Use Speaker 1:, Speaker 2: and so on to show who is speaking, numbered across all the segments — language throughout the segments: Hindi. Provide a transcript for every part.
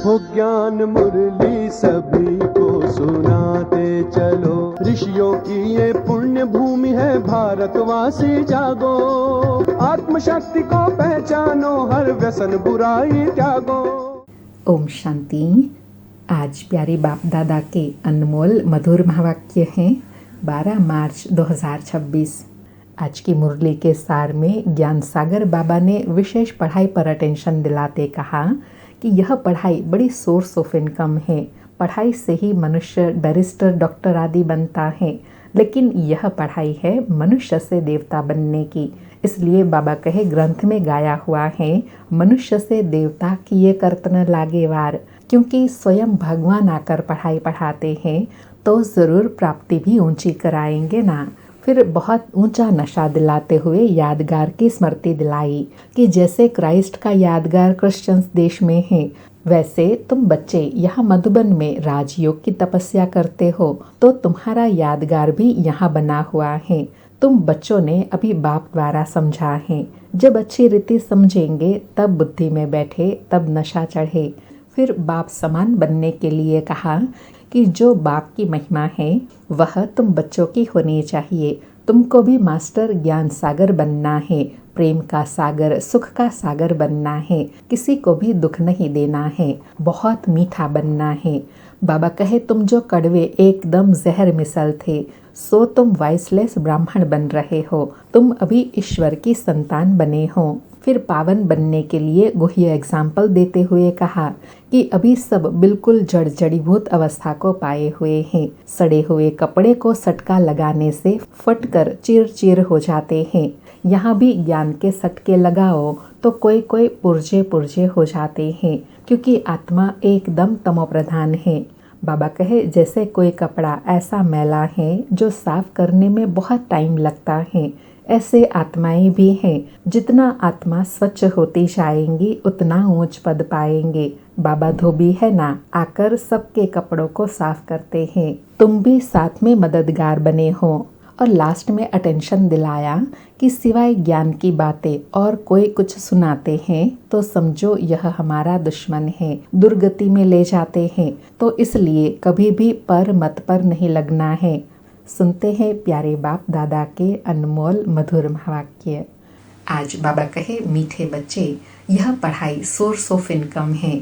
Speaker 1: हो ज्ञान मुरली सभी को सुनाते चलो। ऋषियों की ये पुण्य भूमि है, भारतवासी जागो। आत्मशक्ति को पहचानो, हर व्यसन बुराई त्यागो।
Speaker 2: ओम शांति। आज प्यारे बाप दादा के अनमोल मधुर महावाक्य हैं। 12 मार्च 2026। आज की मुरली के सार में ज्ञान सागर बाबा ने विशेष पढ़ाई पर अटेंशन दिलाते कहा कि यह पढ़ाई बड़ी सोर्स ऑफ इनकम है। पढ़ाई से ही मनुष्य बैरिस्टर, डॉक्टर आदि बनता है, लेकिन यह पढ़ाई है मनुष्य से देवता बनने की। इसलिए बाबा कहे, ग्रंथ में गाया हुआ है, मनुष्य से देवता किए करतन लागे वार। क्योंकि स्वयं भगवान आकर पढ़ाई पढ़ाते हैं तो ज़रूर प्राप्ति भी ऊंची कराएंगे ना। फिर बहुत ऊंचा नशा दिलाते हुए यादगार की स्मृति दिलाई कि जैसे क्राइस्ट का यादगार क्रिश्चियंस देश में है, वैसे तुम बच्चे यहाँ मधुबन में राजयोग की तपस्या करते हो, तो तुम्हारा यादगार भी यहाँ बना हुआ है। तुम बच्चों ने अभी बाप द्वारा समझा है। जब अच्छी रीति समझेंगे तब बुद्धि में बैठे, तब नशा चढ़े। फिर बाप समान बनने के लिए कहा कि जो बाप की महिमा है वह तुम बच्चों की होनी चाहिए। तुमको भी मास्टर ज्ञान सागर बनना है, प्रेम का सागर, सुख का सागर बनना है। किसी को भी दुख नहीं देना है, बहुत मीठा बनना है। बाबा कहे, तुम जो कड़वे एकदम जहर मिसल थे, सो तुम वॉइसलेस ब्राह्मण बन रहे हो। तुम अभी ईश्वर की संतान बने हो। फिर पावन बनने के लिए गुह्य एग्जाम्पल देते हुए कहा कि अभी सब बिल्कुल जड़ जड़ीभूत अवस्था को पाए हुए हैं। सड़े हुए कपड़े को सटका लगाने से फटकर चिर चिर हो जाते हैं। यहाँ भी ज्ञान के सटके लगाओ तो कोई कोई पुर्जे पुर्जे हो जाते हैं, क्योंकि आत्मा एकदम तमोप्रधान है। बाबा कहे, जैसे कोई कपड़ा ऐसा मैला है जो साफ करने में बहुत टाइम लगता है, ऐसे आत्माएं भी हैं। जितना आत्मा स्वच्छ होती जाएंगी उतना ऊंच पद पाएंगे। बाबा धोबी है ना, आकर सबके कपड़ों को साफ करते हैं। तुम भी साथ में मददगार बने हो। और लास्ट में अटेंशन दिलाया कि सिवाय ज्ञान की बातें और कोई कुछ सुनाते हैं तो समझो यह हमारा दुश्मन है, दुर्गति में ले जाते हैं। तो इसलिए कभी भी पर मत पर नहीं लगना है। सुनते हैं प्यारे बाप दादा के अनमोल मधुर महावाक्य। आज बाबा कहे, मीठे बच्चे, यह पढ़ाई सोर्स ऑफ इनकम है।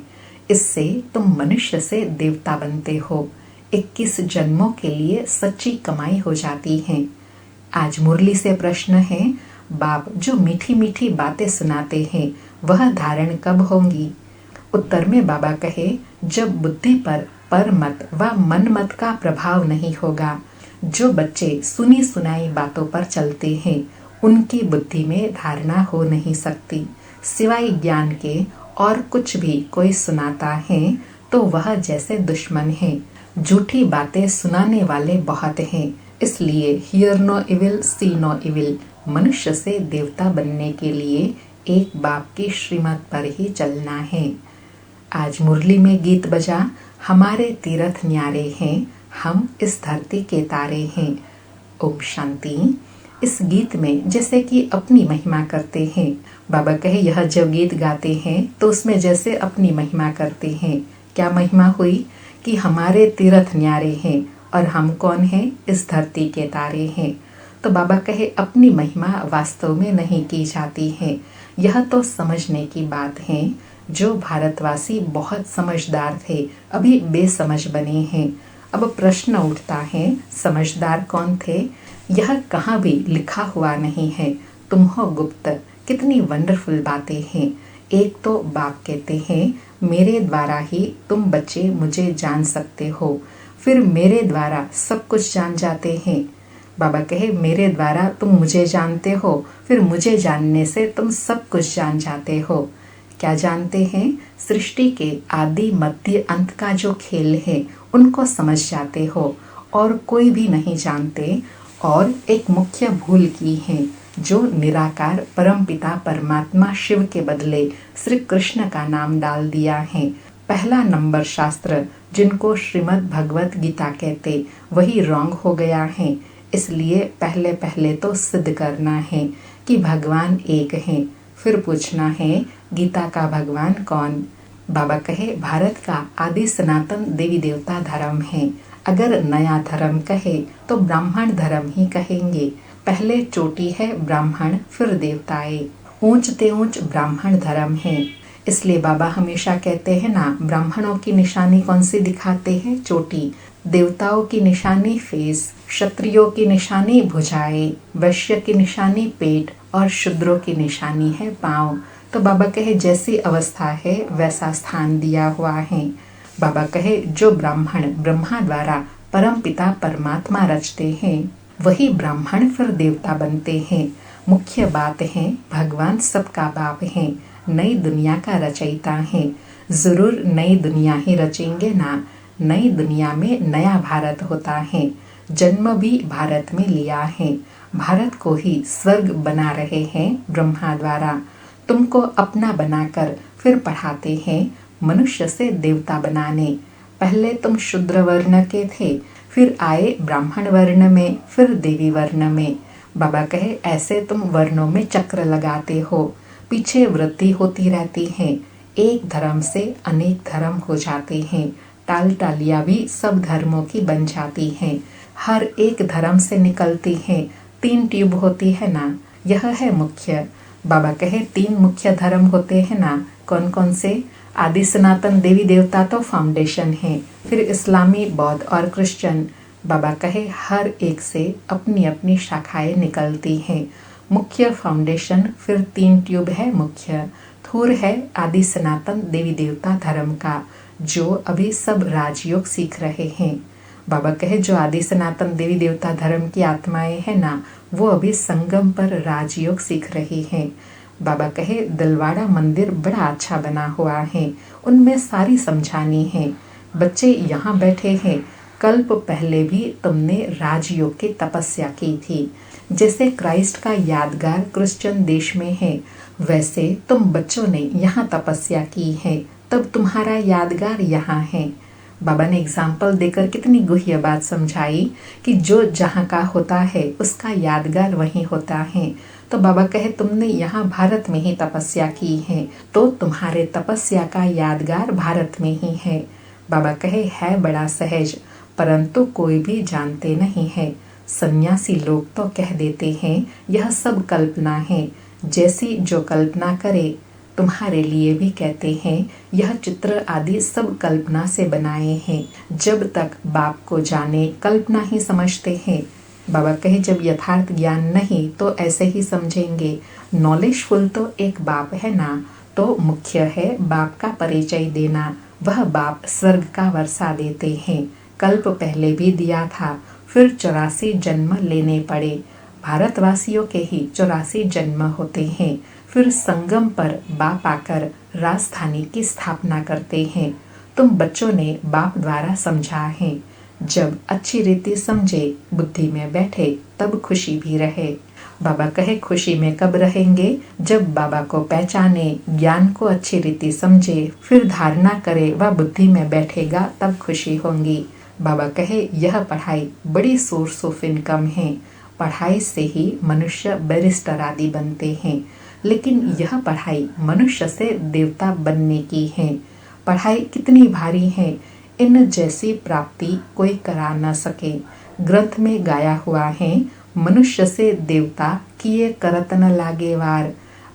Speaker 2: इससे तुम मनुष्य से देवता बनते हो। 21 जन्मों के लिए सच्ची कमाई हो जाती है। आज मुरली से प्रश्न है, बाप जो मीठी मीठी बातें सुनाते हैं वह धारण कब होंगी? उत्तर में बाबा कहे, जब बुद्धि पर मत व मन मत का प्रभाव नहीं होगा। जो बच्चे सुनी सुनाई बातों पर चलते हैं उनकी बुद्धि में धारणा हो नहीं सकती। सिवाय ज्ञान के और कुछ भी कोई सुनाता है तो वह जैसे दुश्मन है। झूठी बातें सुनाने वाले बहुत हैं। इसलिए hear no evil, see no evil. मनुष्य से देवता बनने के लिए एक बाप की श्रीमत पर ही चलना है। आज मुरली में गीत बजा, हमारे तीर्थ न्यारे हैं, हम इस धरती के तारे हैं। ओम शांति। इस गीत में जैसे कि अपनी महिमा करते हैं। बाबा कहे, यह जब गीत गाते हैं तो उसमें जैसे अपनी महिमा करते हैं। क्या महिमा हुई कि हमारे तीर्थ न्यारे हैं और हम कौन हैं? इस धरती के तारे हैं। तो बाबा कहे, अपनी महिमा वास्तव में नहीं की जाती है। यह तो समझने की बात है। जो भारतवासी बहुत समझदार थे अभी बेसमझ बने हैं। अब प्रश्न उठता है, समझदार कौन थे? यह कहाँ भी लिखा हुआ नहीं है। तुम हो गुप्त। कितनी वंडरफुल बातें हैं। एक तो बाप कहते हैं, मेरे द्वारा ही तुम बच्चे मुझे जान सकते हो। फिर मेरे द्वारा सब कुछ जान जाते हैं। बाबा कहे, मेरे द्वारा तुम मुझे जानते हो, फिर मुझे जानने से तुम सब कुछ जान जाते हो। क्या जानते हैं? सृष्टि के आदि मध्य अंत का जो खेल है उनको समझ जाते हो और कोई भी नहीं जानते। और एक मुख्य भूल की है, जो निराकार परमपिता परमात्मा शिव के बदले श्री कृष्ण का नाम डाल दिया है। पहला नंबर शास्त्र जिनको श्रीमद् भगवत गीता कहते वही रॉन्ग हो गया है। इसलिए पहले पहले तो सिद्ध करना है कि भगवान एक है। फिर पूछना है, गीता का भगवान कौन? बाबा कहे भारत का आदि सनातन देवी देवता धर्म है। अगर नया धर्म कहे तो ब्राह्मण धर्म ही कहेंगे। पहले चोटी है ब्राह्मण, फिर देवताएं। ऊंचते ऊंच ब्राह्मण धर्म है। इसलिए बाबा हमेशा कहते हैं ना, ब्राह्मणों की निशानी कौन सी दिखाते हैं? चोटी। देवताओं की निशानी फेस, क्षत्रियों की निशानी भुजाएं, वैश्य की निशानी पेट और शूद्रों की निशानी है पांव। तो बाबा कहे जैसी अवस्था है वैसा स्थान दिया हुआ है। बाबा कहे जो ब्राह्मण ब्रह्मा द्वारा परम पिता परमात्मा रचते हैं वही ब्राह्मण फिर देवता बनते हैं। मुख्य बात है भगवान सबका बाप है, नई दुनिया का रचयिता है। जरूर नई दुनिया ही रचेंगे ना। नई दुनिया में नया भारत होता है। जन्म भी भारत में लिया है। भारत को ही स्वर्ग बना रहे हैं ब्रह्मा द्वारा। तुमको अपना बनाकर फिर पढ़ाते हैं मनुष्य से देवता बनाने। पहले तुम शूद्र वर्ण के थे, फिर आए ब्राह्मण वर्ण में, फिर देवी वर्ण में। बाबा कहे ऐसे तुम वर्णों में चक्र लगाते हो, पीछे वृद्धि होती रहती है। एक धर्म से अनेक धर्म हो जाते हैं। टाल टालियां भी सब धर्मों की बन जाती हैं। हर एक धर्म से निकलती है। 3 ट्यूब होती है ना, यह है मुख्य। बाबा कहे 3 मुख्य धर्म होते हैं ना। कौन कौन से? आदि सनातन देवी देवता तो फाउंडेशन है, फिर इस्लामी, बौद्ध और क्रिश्चियन। बाबा कहे हर एक से अपनी अपनी शाखाएं निकलती हैं। मुख्य फाउंडेशन, फिर 3 ट्यूब है मुख्य। थूर है आदि सनातन देवी देवता धर्म का, जो अभी सब राजयोग सीख रहे हैं। बाबा कहे जो आदि सनातन देवी देवता धर्म की आत्माएं हैं ना, वो अभी संगम पर राजयोग सीख रही हैं। बाबा कहे दिलवाड़ा मंदिर बड़ा अच्छा बना हुआ है, उनमें सारी समझानी है। बच्चे यहाँ बैठे हैं, कल्प पहले भी तुमने राजयोग की तपस्या की थी। जैसे क्राइस्ट का यादगार क्रिश्चियन देश में है, वैसे तुम बच्चों ने यहाँ तपस्या की है, तब तुम्हारा यादगार यहाँ है। बाबा ने एग्जाम्पल देकर कितनी गुह्य बात समझाई कि जो जहाँ का होता है उसका यादगार वहीं होता है। तो बाबा कहे तुमने यहाँ भारत में ही तपस्या की है, तो तुम्हारे तपस्या का यादगार भारत में ही है। बाबा कहे है बड़ा सहज, परंतु कोई भी जानते नहीं है। सन्यासी लोग तो कह देते हैं यह सब कल्पना है। जैसी जो कल्पना करे, तुम्हारे लिए भी कहते हैं यह चित्र आदि सब कल्पना से बनाए हैं। जब तक बाप को जाने कल्पना ही समझते हैं। बाबा कहे जब यथार्थ ज्ञान नहीं तो ऐसे ही समझेंगे। नॉलेजफुल तो एक बाप है ना, तो मुख्य है बाप का परिचय देना। वह बाप स्वर्ग का वर्षा देते हैं। कल्प पहले भी दिया था, फिर 84 जन्म लेने पड़े। भारतवासियों के ही 84 जन्म होते हैं। फिर संगम पर बाप आकर राजधानी की स्थापना करते हैं। तुम बच्चों ने बाप द्वारा समझा है। जब अच्छी रीति समझे, बुद्धि में बैठे, तब खुशी भी रहे। बाबा कहे खुशी में कब रहेंगे? जब बाबा को पहचाने, ज्ञान को अच्छी रीति समझे, फिर धारणा करे, वह बुद्धि में बैठेगा, तब खुशी होंगी। बाबा कहे यह पढ़ाई बड़ी सोर्स ऑफ इनकम है। पढ़ाई से ही मनुष्य बैरिस्टर आदि बनते हैं, लेकिन यह पढ़ाई मनुष्य से देवता बनने की है। पढ़ाई कितनी भारी है, इन जैसी प्राप्ति कोई करा न सके। ग्रंथ में गाया हुआ है, मनुष्य से देवता किए करत न लागे वार,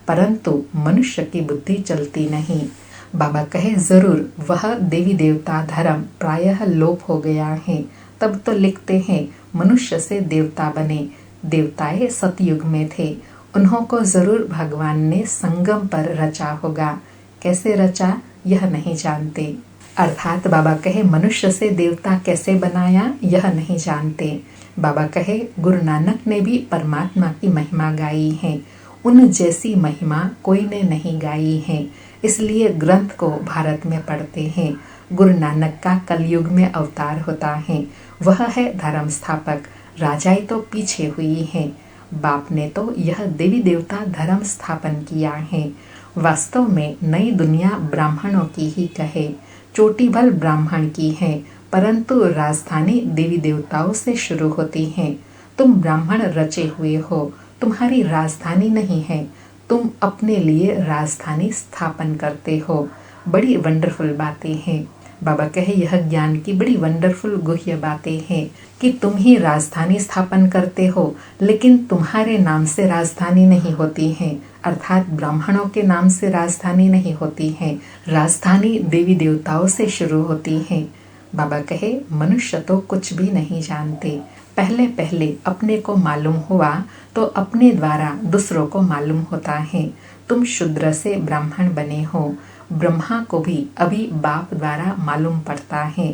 Speaker 2: परंतु मनुष्य की बुद्धि चलती नहीं। बाबा कहे जरूर वह देवी देवता धर्म प्रायः लोप हो गया है। तब तो लिखते हैं मनुष्य से देवता बने। देवताएं सतयुग में थे, उन्हों को जरूर भगवान ने संगम पर रचा होगा। कैसे रचा यह नहीं जानते। अर्थात बाबा कहे मनुष्य से देवता कैसे बनाया यह नहीं जानते। बाबा कहे गुरु नानक ने भी परमात्मा की महिमा गाई है, उन जैसी महिमा कोई ने नहीं गाई है। इसलिए ग्रंथ को भारत में पढ़ते हैं। गुरु नानक का कलयुग में अवतार होता है, वह है धर्म स्थापक। राजाई तो पीछे हुई है, बाप ने तो यह देवी देवता धर्म स्थापन किया है। वास्तव में नई दुनिया ब्राह्मणों की ही कहे, चोटी भल ब्राह्मण की है, परंतु राजधानी देवी देवताओं से शुरू होती है। तुम ब्राह्मण रचे हुए हो, तुम्हारी राजधानी नहीं है। तुम अपने लिए राजधानी स्थापन करते हो। बड़ी वंडरफुल बातें हैं। बाबा कहे यह ज्ञान की बड़ी वंडरफुल गुह्य बातें हैं कि तुम ही राजधानी स्थापन करते हो, लेकिन तुम्हारे नाम से राजधानी नहीं होती है, अर्थात ब्राह्मणों के नाम से राजधानी नहीं होती है। राजधानी देवी देवताओं से शुरू होती है। बाबा कहे मनुष्य तो कुछ भी नहीं जानते। पहले पहले अपने को मालूम हुआ तो अपने द्वारा दूसरों को मालूम होता है। तुम शूद्र से ब्राह्मण बने हो। ब्रह्मा को भी अभी बाप द्वारा मालूम पड़ता है।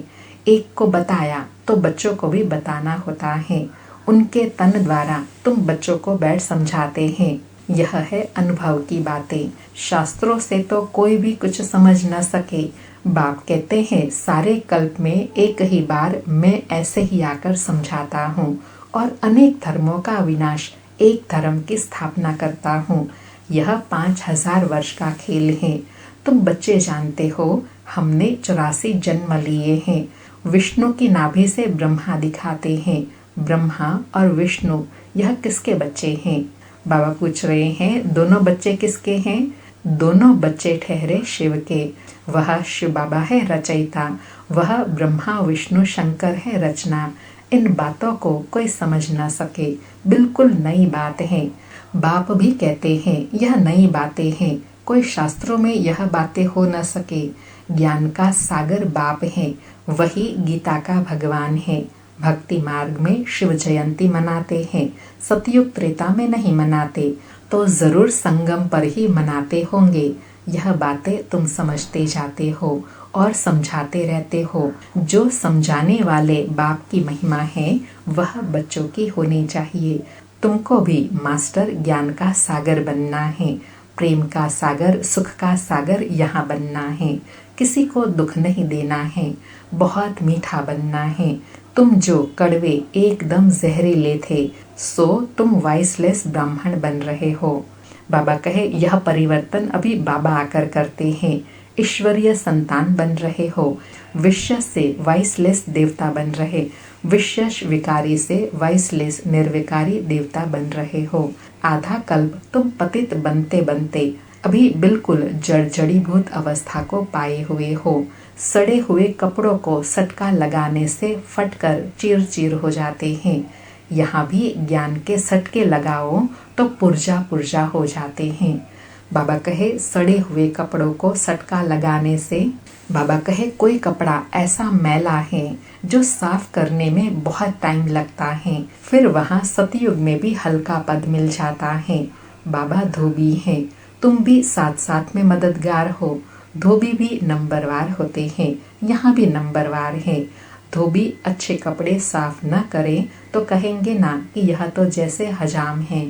Speaker 2: एक को बताया तो बच्चों को भी बताना होता है। उनके तन द्वारा तुम बच्चों को बैठ समझाते हैं। यह है अनुभव की बातें। शास्त्रों से तो कोई भी कुछ समझ न सके। बाप कहते हैं सारे कल्प में एक ही बार मैं ऐसे ही आकर समझाता हूँ और अनेक धर्मों का विनाश, एक धर्म की स्थापना करता हूँ। यह 5000 वर्ष का खेल है। तुम बच्चे जानते हो हमने 84 जन्म लिए हैं। विष्णु की नाभि से ब्रह्मा दिखाते हैं। ब्रह्मा और विष्णु यह किसके बच्चे हैं? बाबा पूछ रहे हैं दोनों बच्चे किसके हैं? दोनों बच्चे ठहरे शिव के। वह शिव बाबा है रचयिता, वह ब्रह्मा विष्णु शंकर है रचना। इन बातों को कोई समझ न सके, बिल्कुल नई बात है। बाप भी कहते हैं यह नई बातें हैं, कोई शास्त्रों में यह बातें हो न सके। ज्ञान का सागर बाप है, वही गीता का भगवान है। भक्ति मार्ग में शिव जयंती मनाते हैं, सतयुग त्रेता में नहीं मनाते, तो जरूर संगम पर ही मनाते होंगे। यह बातें तुम समझते जाते हो और समझाते रहते हो। जो समझाने वाले बाप की महिमा है वह बच्चों की होनी चाहिए। तुमको भी मास्टर ज्ञान का सागर बनना है, प्रेम का सागर, सुख का सागर यहाँ बनना है। किसी को दुख नहीं देना है, बहुत मीठा बनना है। तुम जो कड़वे एकदम जहरीले थे, सो तुम वॉइसलेस ब्राह्मण बन रहे हो। बाबा कहे यह परिवर्तन अभी बाबा आकर करते हैं। ईश्वरीय संतान बन रहे हो। विश्व से वॉइसलेस देवता बन रहे, विश्व विकारी से वॉइसलेस निर्विकारी देवता बन रहे हो। आधा कल्प तुम पतित बनते बनते अभी बिल्कुल जड़जड़ीभूत अवस्था को पाए हुए हो। सड़े हुए कपड़ों को सटका लगाने से फटकर चीर चीर हो जाते हैं। यहाँ भी ज्ञान के सटके लगाओ तो पुर्जा पुर्जा हो जाते हैं। बाबा कहे सड़े हुए कपड़ों को सटका लगाने से, बाबा कहे कोई कपड़ा ऐसा मैला है जो साफ करने में बहुत टाइम लगता है, फिर वहाँ सतयुग में भी हल्का पद मिल जाता है। बाबा धोबी हैं, तुम भी साथ साथ में मददगार हो। धोबी भी नंबरवार होते हैं, यहाँ भी नंबरवार है। धोबी अच्छे कपड़े साफ न करें तो कहेंगे ना कि यह तो जैसे हजाम है।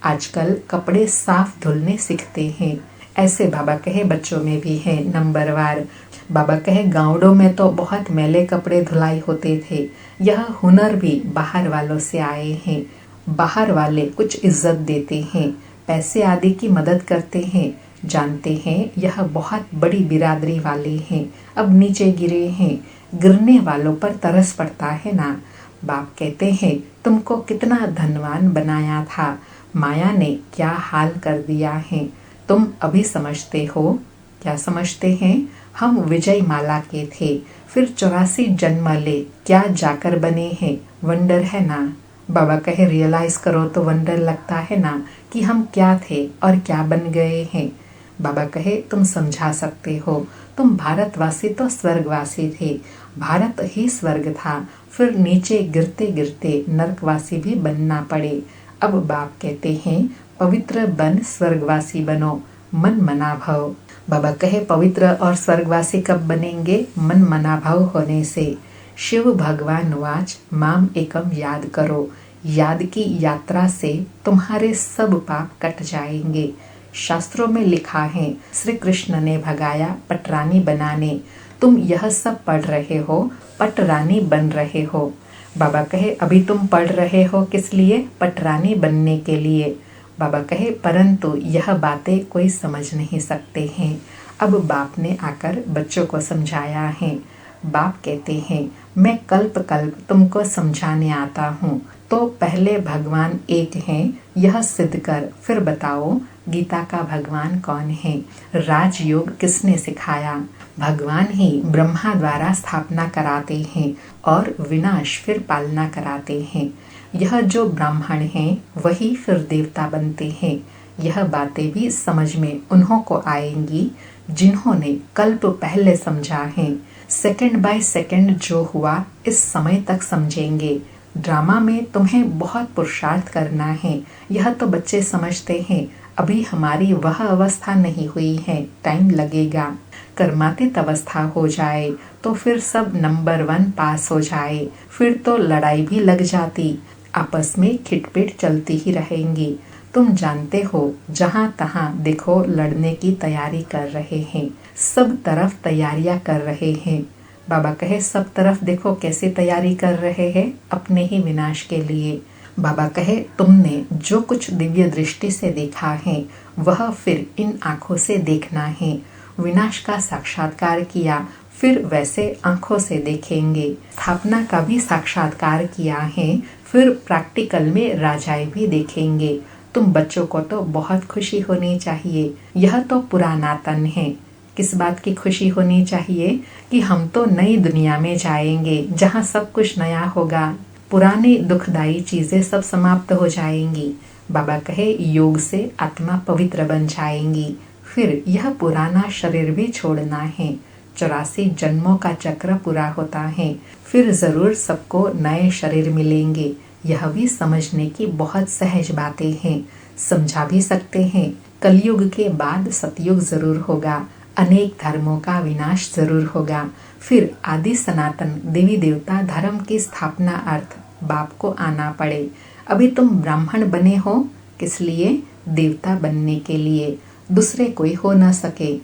Speaker 2: आजकल कपड़े साफ धुलने सीखते हैं। ऐसे बाबा कहे बच्चों में भी है नंबरवार। बाबा कहे गाँवों में तो बहुत मैले कपड़े धुलाई होते थे। यह हुनर भी बाहर वालों से आए हैं। बाहर वाले कुछ इज्जत देते हैं, पैसे आदि की मदद करते हैं, जानते हैं यह बहुत बड़ी बिरादरी वाले हैं, अब नीचे गिरे हैं। गिरने वालों पर तरस पड़ता है ना। बाप कहते हैं तुमको कितना धनवान बनाया था, माया ने क्या हाल कर दिया है। तुम अभी समझते हो। क्या समझते हैं? हम विजय माला के थे, फिर 84 जन्म ले क्या जाकर बने हैं। वंडर है ना। बाबा कहे रियलाइज करो तो वंडर लगता है ना कि हम क्या थे और क्या बन गए हैं। बाबा कहे तुम समझा सकते हो। तुम भारतवासी तो स्वर्गवासी थे, भारत ही स्वर्ग था, फिर नीचे गिरते गिरते नरकवासी भी बनना पड़े। अब बाप कहते हैं पवित्र बन स्वर्गवासी बनो, मन मना भव। बाबा कहे पवित्र और स्वर्गवासी कब बनेंगे? मन मना भव होने से। शिव भगवान वाच माम एकम याद करो। याद की यात्रा से तुम्हारे सब पाप कट जाएंगे। शास्त्रों में लिखा है श्री कृष्ण ने भगाया पटरानी बनाने। तुम यह सब पढ़ रहे हो, पटरानी बन रहे हो। बाबा कहे अभी तुम पढ़ रहे हो किस लिए? पटरानी बनने के लिए। बाबा कहे परंतु यह बातें कोई समझ नहीं सकते हैं। अब बाप ने आकर बच्चों को समझाया है। बाप कहते हैं मैं कल्प कल्प तुमको समझाने आता हूँ, तो पहले भगवान एक हैं, यह सिद्ध कर फिर बताओ गीता का भगवान कौन है। राजयोग किसने सिखाया? भगवान ही ब्रह्मा द्वारा स्थापना कराते हैं और विनाश फिर पालना कराते हैं। यह जो ब्राह्मण हैं वही फिर देवता बनते हैं। यह बातें भी समझ में उन्हों को आएंगी जिन्होंने कल्प पहले समझा है। सेकंड बाय सेकंड जो हुआ इस समय तक समझेंगे। ड्रामा में तुम्हें बहुत पुरुषार्थ करना है, यह तो बच्चे समझते हैं। अभी हमारी वह अवस्था नहीं हुई है, टाइम लगेगा। कर्मातीत अवस्था हो जाए तो फिर सब नंबर 1 पास हो जाए, फिर तो लड़ाई भी लग जाती, आपस में खिटपिट चलती ही रहेंगी। तुम जानते हो जहाँ तहाँ देखो लड़ने की तैयारी कर रहे हैं, सब तरफ तैयारियां कर रहे हैं। बाबा कहे सब तरफ देखो कैसे तैयारी कर रहे हैं, अपने ही विनाश के लिए। बाबा कहे तुमने जो कुछ दिव्य दृष्टि से देखा है वह फिर इन आँखों से देखना है। विनाश का साक्षात्कार किया, फिर वैसे आँखों से देखेंगे। स्थापना का भी साक्षात्कार किया है, फिर प्रैक्टिकल में राजाएं भी देखेंगे। तुम बच्चों को तो बहुत खुशी होनी चाहिए, यह तो पुराना तन है। किस बात की खुशी होनी चाहिए? कि हम तो नई दुनिया में जाएंगे जहाँ सब कुछ नया होगा, पुरानी दुखदायी चीजें सब समाप्त हो जाएंगी। बाबा कहे योग से आत्मा पवित्र बन जाएंगी, फिर यह पुराना शरीर भी छोड़ना है। 84 जन्मों का चक्र पूरा होता है, फिर जरूर सबको नए शरीर मिलेंगे। यह भी समझने की बहुत सहज बातें हैं, समझा भी सकते हैं। कलयुग के बाद सतयुग जरूर होगा, अनेक धर्मों का विनाश जरूर होगा, फिर आदि सनातन देवी देवता धर्म की स्थापना अर्थ बाप को आना पड़े। अभी तुम ब्राह्मण बने हो किस लिए? देवता बनने के लिए, दूसरे कोई हो न सके।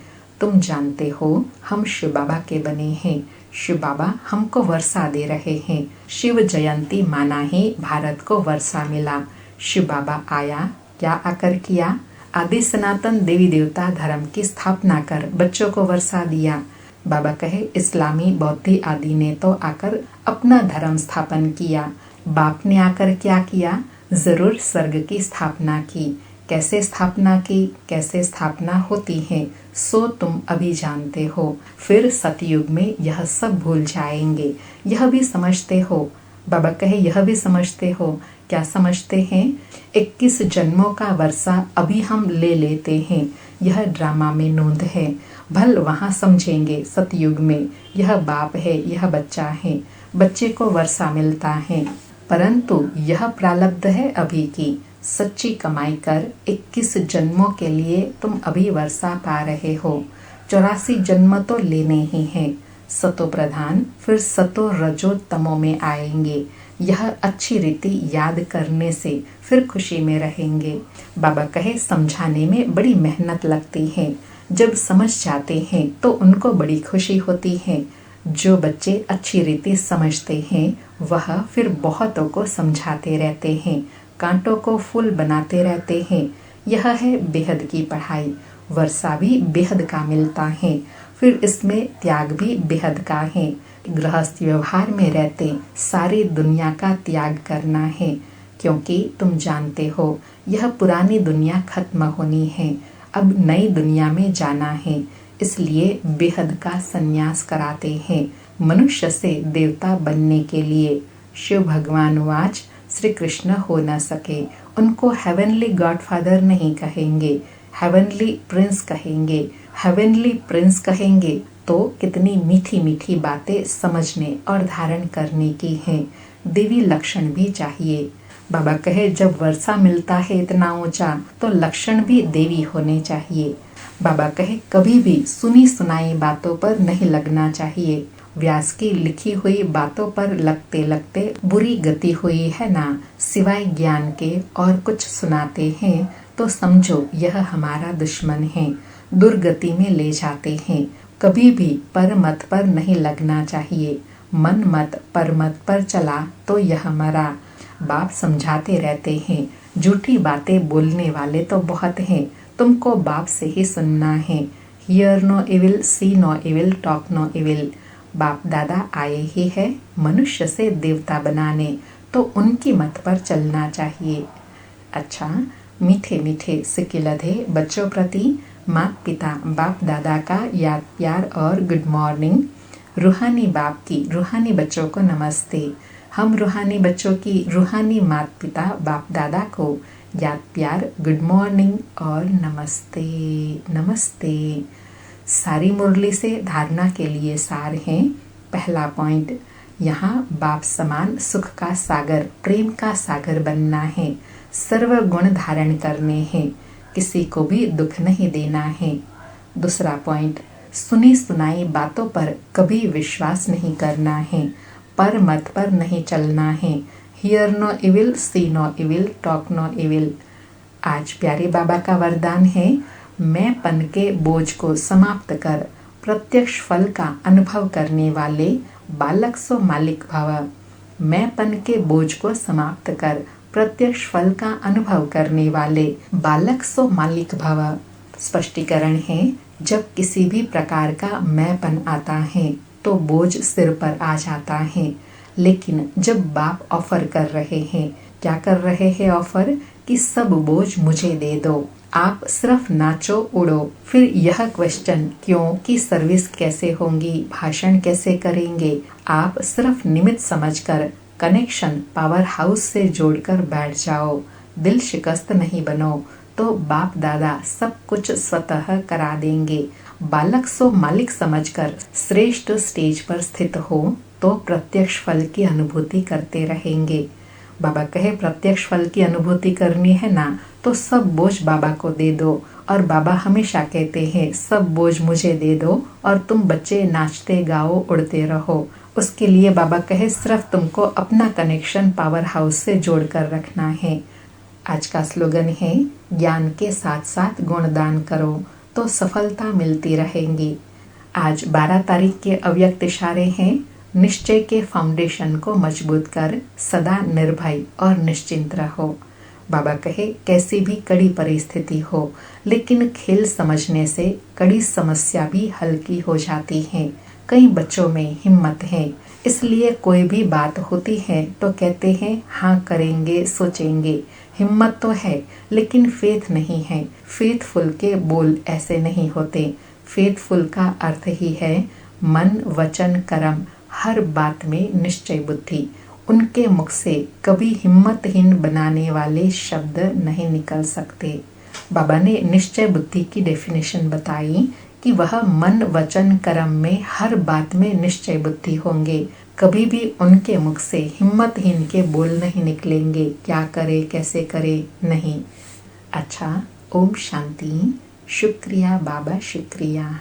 Speaker 2: तुम जानते हो हम शिव बाबा के बने हैं, शिव बाबा हमको वर्षा दे रहे हैं। शिव जयंती माना ही भारत को वर्षा मिला। शिव बाबा आया, क्या आकर किया? आदि सनातन देवी देवता धर्म की स्थापना कर बच्चों को वर्षा दिया। बाबा कहे इस्लामी बौद्धी आदि ने तो आकर अपना धर्म स्थापन किया। बाप ने आकर क्या किया? जरूर स्वर्ग की स्थापना की। कैसे स्थापना की, कैसे स्थापना होती है सो तुम अभी जानते हो। फिर सतयुग में यह सब भूल जाएंगे, यह भी समझते हो। बाबा कहे यह भी समझते हो। क्या समझते हैं? 21 जन्मों का वर्षा अभी हम ले लेते हैं, यह ड्रामा में नोंद है। भल वहाँ समझेंगे सतयुग में यह बाप है, यह बच्चा है, बच्चे को वर्षा मिलता है। परंतु यह प्रारब्ध है अभी की, सच्ची कमाई कर 21 जन्मों के लिए तुम अभी वर्षा पा रहे हो। 84 जन्म तो लेने ही हैं। सतो प्रधान फिर सतो रजो तमो में आएंगे। यह अच्छी रीति याद करने से फिर खुशी में रहेंगे। बाबा कहे समझाने में बड़ी मेहनत लगती है, जब समझ जाते हैं तो उनको बड़ी खुशी होती है। जो बच्चे अच्छी रीति समझते हैं वह फिर बहुतों को समझाते रहते हैं, कांटों को फूल बनाते रहते हैं। यह है बेहद की पढ़ाई। वर्षा भी बेहद का मिलता है, फिर इसमें त्याग भी बेहद का है। गृहस्थ व्यवहार में रहते सारी दुनिया का त्याग करना है, क्योंकि तुम जानते हो यह पुरानी दुनिया खत्म होनी है, अब नई दुनिया में जाना है। इसलिए बेहद का संन्यास कराते हैं मनुष्य से देवता बनने के लिए। शिव भगवान वाच श्री कृष्ण हो न सके, उनको हेवनली गॉडफादर नहीं कहेंगे, हेवनली प्रिंस कहेंगे। हेवनली प्रिंस कहेंगे तो कितनी मीठी मीठी बातें समझने और धारण करने की हैं। देवी लक्षण भी चाहिए। बाबा कहे जब वर्षा मिलता है इतना ऊंचा तो लक्षण भी देवी होने चाहिए। बाबा कहे कभी भी सुनी सुनाई बातों पर नहीं लगना चाहिए। व्यास की लिखी हुई बातों पर लगते लगते बुरी गति हुई है ना, सिवाय ज्ञान के और कुछ सुनाते हैं तो समझो यह हमारा दुश्मन है, दुर्गति में ले जाते हैं। कभी भी पर मत पर नहीं लगना चाहिए। मन मत पर मत पर चला तो यह मरा। बाप समझाते रहते हैं, झूठी बातें बोलने वाले तो बहुत हैं, तुमको बाप से ही सुनना है। Hear no evil, see no evil, talk no evil. बाप दादा आए ही है मनुष्य से देवता बनाने, तो उनकी मत पर चलना चाहिए। अच्छा, मीठे मीठे सिकिलधे बच्चों प्रति माता पिता बाप दादा का याद प्यार और गुड मॉर्निंग। रूहानी बाप की रूहानी बच्चों को नमस्ते। हम रूहानी बच्चों की रूहानी माता पिता बाप दादा को याद प्यार गुड मॉर्निंग और नमस्ते नमस्ते। सारी मुरली से धारणा के लिए सार हैं। पहला पॉइंट, यहाँ बाप समान सुख का सागर प्रेम का सागर बनना है, सर्व गुण धारण करने हैं, किसी को भी दुख नहीं देना है। दूसरा पॉइंट, सुनी सुनाई बातों पर कभी विश्वास नहीं करना है, पर मत पर नहीं चलना है। Hear no evil, see no evil, talk no evil. आज प्यारे बाबा का वरदान है, मैं पन के बोझ को समाप्त कर प्रत्यक्ष फल का अनुभव करने वाले बालक सो मालिक भव। मैं पन के बोझ को समाप्त कर प्रत्यक्ष फल का अनुभव करने वाले बालक सो मालिक भव। स्पष्टीकरण है, जब किसी भी प्रकार का मैंपन आता है तो बोझ सिर पर आ जाता है, लेकिन जब बाप ऑफर कर रहे हैं, क्या कर रहे हैं ऑफर, कि सब बोझ मुझे दे दो, आप सिर्फ नाचो उड़ो। फिर यह क्वेश्चन क्यों कि सर्विस कैसे होंगी, भाषण कैसे करेंगे, आप सिर्फ निमित्त समझकर कनेक्शन पावर हाउस से जोड़कर बैठ जाओ। दिल शिकस्त नहीं बनो, तो बाप दादा सब कुछ स्वतः करा देंगे। बालक सो मालिक समझकर श्रेष्ठ स्टेज पर स्थित हो तो प्रत्यक्ष फल की अनुभूति करते रहेंगे। बाबा कहे प्रत्यक्ष फल की अनुभूति करनी है ना, तो सब बोझ बाबा को दे दो। और बाबा हमेशा कहते हैं, सब बोझ मुझे दे दो और तुम बच्चे नाचते गाओ उड़ते रहो। उसके लिए बाबा कहे सिर्फ तुमको अपना कनेक्शन पावर हाउस से जोड़कर रखना है। आज का स्लोगन है, ज्ञान के साथ साथ गुणदान करो तो सफलता मिलती रहेगी। आज 12 तारीख के अव्यक्त इशारे हैं, निश्चय के फाउंडेशन को मजबूत कर सदा निर्भय और निश्चिंत रहो। बाबा कहे कैसी भी कड़ी परिस्थिति हो, लेकिन खेल समझने से कड़ी समस्या भी हल्की हो जाती है। कई बच्चों में हिम्मत है, इसलिए कोई भी बात होती है तो कहते हैं हाँ करेंगे सोचेंगे। हिम्मत तो है लेकिन फेथ नहीं है। फेथफुल के बोल ऐसे नहीं होते। फेथफुल का अर्थ ही है मन वचन कर्म, हर बात में निश्चय बुद्धि। उनके मुख से कभी हिम्मतहीन बनाने वाले शब्द नहीं निकल सकते। बाबा ने निश्चय बुद्धि की डेफिनेशन बताई कि वह मन वचन कर्म में हर बात में निश्चय बुद्धि होंगे। कभी भी उनके मुख से हिम्मतहीन के बोल नहीं निकलेंगे, क्या करे कैसे करे नहीं। अच्छा, ओम शांति। शुक्रिया बाबा, शुक्रिया।